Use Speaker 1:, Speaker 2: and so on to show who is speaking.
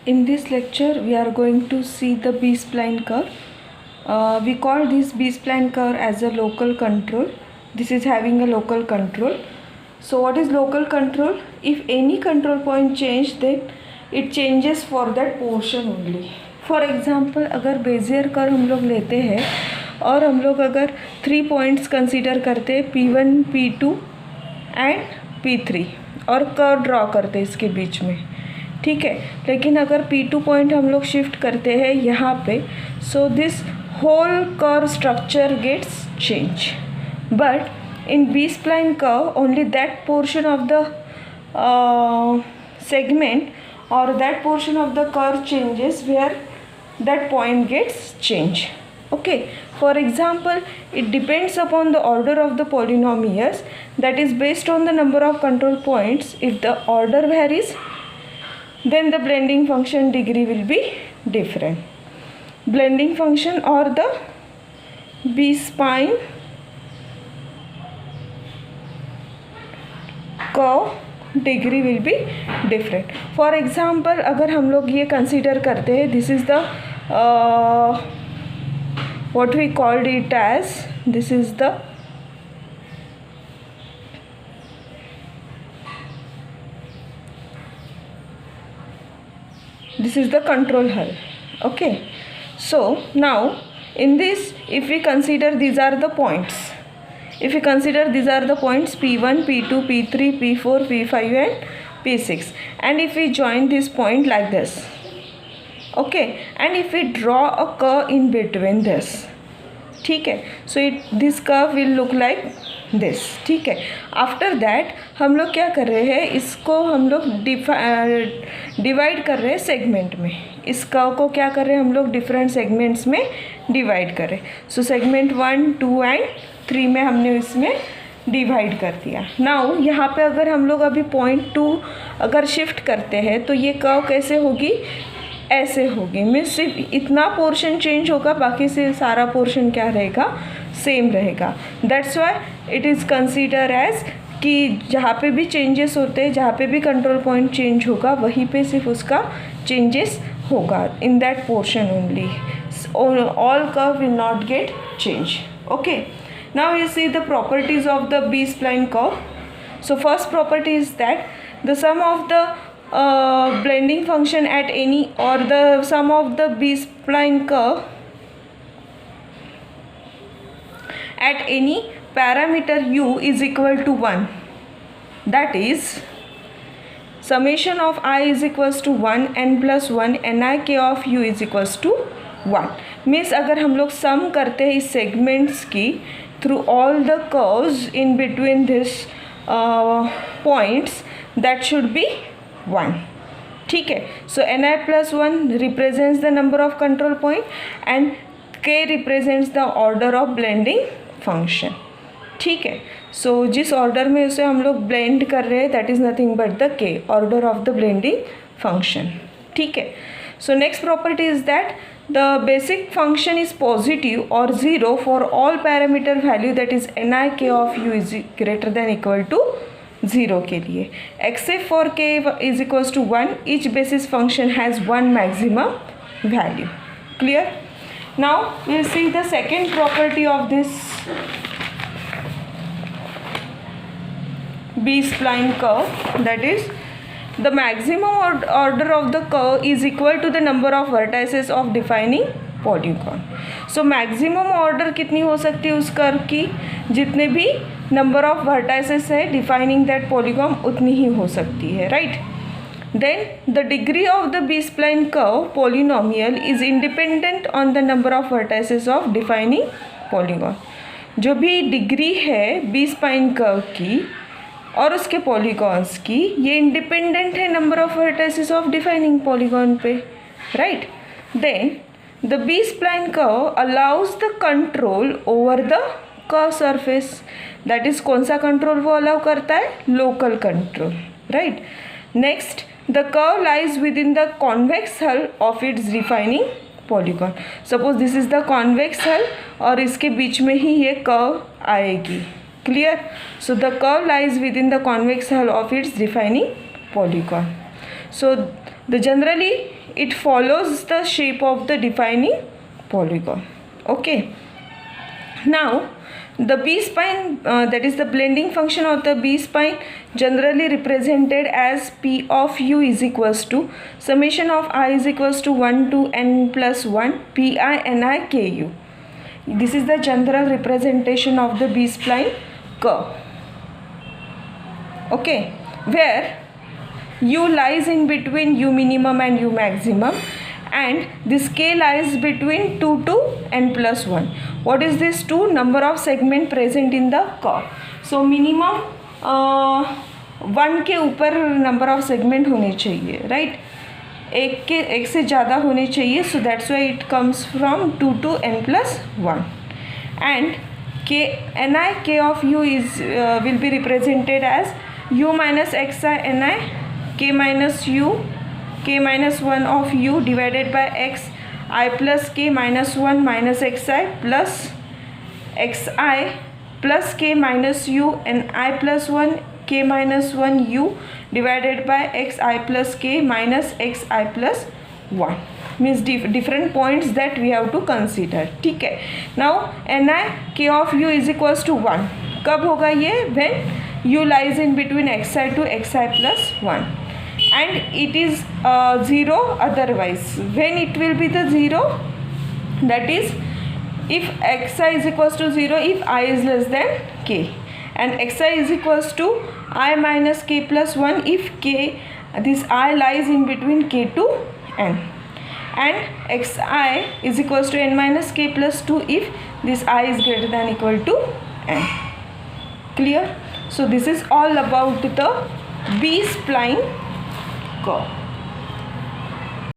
Speaker 1: In this lecture, we are going to see the B-spline curve. We call this B-spline curve as a local control. This is having a local control. So what is local control? If any control point change, then it changes for that portion only. For example, अगर Bezier curve हम लोग लेते हैं और हम लोग अगर 3 points consider करते हैं P1, P2 एंड P3 और कर्व ड्रॉ करते हैं इसके बीच में, ठीक है. लेकिन अगर P2 पॉइंट हम लोग शिफ्ट करते हैं यहाँ पे, so this whole curve structure gets change. But in B spline curve only that portion of the segment or that portion of the curve changes where that point gets changed. Okay, for example, it depends upon the order of the polynomials, that is based on the number of control points. If the order varies, then the blending function degree will be different. Blending function or the B-spline curve degree will be different. For example, अगर हम लोग ये consider करते हैं, this is the what we called it as, this is the control hull. Okay, so now in this, if we consider these are the points, if we consider these are the points P1, P2, P3, P4, P5 and P6, and if we join this point like this, okay, and if we draw a curve in between this, ठीक है, so this curve will look like this, ठीक है. After that हम लोग क्या कर रहे हैं, इसको हम लोग डिवाइड कर रहे हैं सेगमेंट में. इस कर्व को क्या कर रहे हैं हम लोग, डिफरेंट सेगमेंट्स में डिवाइड कर रहे हैं. सो सेगमेंट 1, 2 एंड 3 में हमने इसमें डिवाइड कर दिया. नाउ यहाँ पे अगर हम लोग अभी पॉइंट 2 अगर शिफ्ट करते हैं तो ये कर्व कैसे होगी, ऐसे होगी. मीन्स सिर्फ इतना पोर्शन चेंज होगा, बाकी से सारा पोर्शन क्या रहेगा, सेम रहेगा. That's why it is consider as कि जहाँ पे भी चेंजेस होते हैं, जहाँ पे भी कंट्रोल पॉइंट चेंज होगा, वहीं पे सिर्फ उसका चेंजेस होगा, in that portion only. All curve will not get change. Okay, now you see the properties of the B-spline curve. So first property is that the sum of the blending function at any, or the sum of the B-spline curve at any parameter u is equal to 1. That is summation of I is equals to 1 n plus 1 ni k of u is equals to 1. Means अगर हम लोग सम करते हैं इस segments की through all the curves in between this points, that should be 1. ठीक है. So ni plus 1 represents the number of control point and k represents the order of blending function. ठीक है. So जिस order में उसे हम लोग blend कर रहे हैं, that is nothing but the k, order of the blending function. ठीक है. So next property is that the basic function is positive or 0 for all parameter value, that is ni k of u is greater than equal to 0 के लिए. Except for k is equals to 1, each basis function has one maximum value. Clear? Now we will see the second property of this B-spline curve, that is the maximum order of the curve is equal to the number of vertices of defining polygon. So maximum order कितनी हो सकती है उस curve की, जितने भी number of vertices है defining that polygon उतनी ही हो सकती है, right? Then the degree of the B-spline curve polynomial is independent on the number of vertices of defining polygon. जो भी डिग्री है B-spline कर्व की और उसके पॉलीगॉन्स की, ये इंडिपेंडेंट है number of vertices of defining polygon पे, right. Then the B spline curve allows the control over the curve surface. That is कौन सा कंट्रोल वो अलाउ करता है, local control, right. Next, the curve lies within the convex hull of its defining polygon. Suppose this is the convex hull और इसके बीच में ही ये curve आएगी. Clear? So the curve lies within the convex hull of its defining polygon. So generally it follows the shape of the defining polygon. Okay, now the B-spline, that is the blending function of the B-spline, generally represented as P of u is equals to summation of I is equals to 1 to n plus 1 pi ni ku. This is the general representation of the B-spline curve. Okay, where u lies in between u minimum and u maximum, and this k lies between 2 to n plus 1. What is this 2? Number of segment present in the curve. So minimum 1 के ऊपर number of segment होने चाहिए, right? एक से ज़्यादा होने चाहिए, so that's why it comes from 2 to n plus 1. And k of u is will be represented as u minus xi ni k minus 1 of u divided by x I plus k minus 1 minus xi plus xi plus k minus u and I plus 1 k minus 1 u divided by xi plus k minus xi plus 1. Means different points that we have to consider. ठीक है. Now ni k of u is equals to 1. कब होगा ये? When u lies in between xi to xi plus 1. And it is 0 otherwise. When it will be the 0? That is, if xi is equals to 0 if I is less than k, and xi is equals to I minus k plus 1 if k, this I lies in between k to n, and xi is equals to n minus k plus 2 if this I is greater than equal to n. Clear? So this is all about the B-spline curve.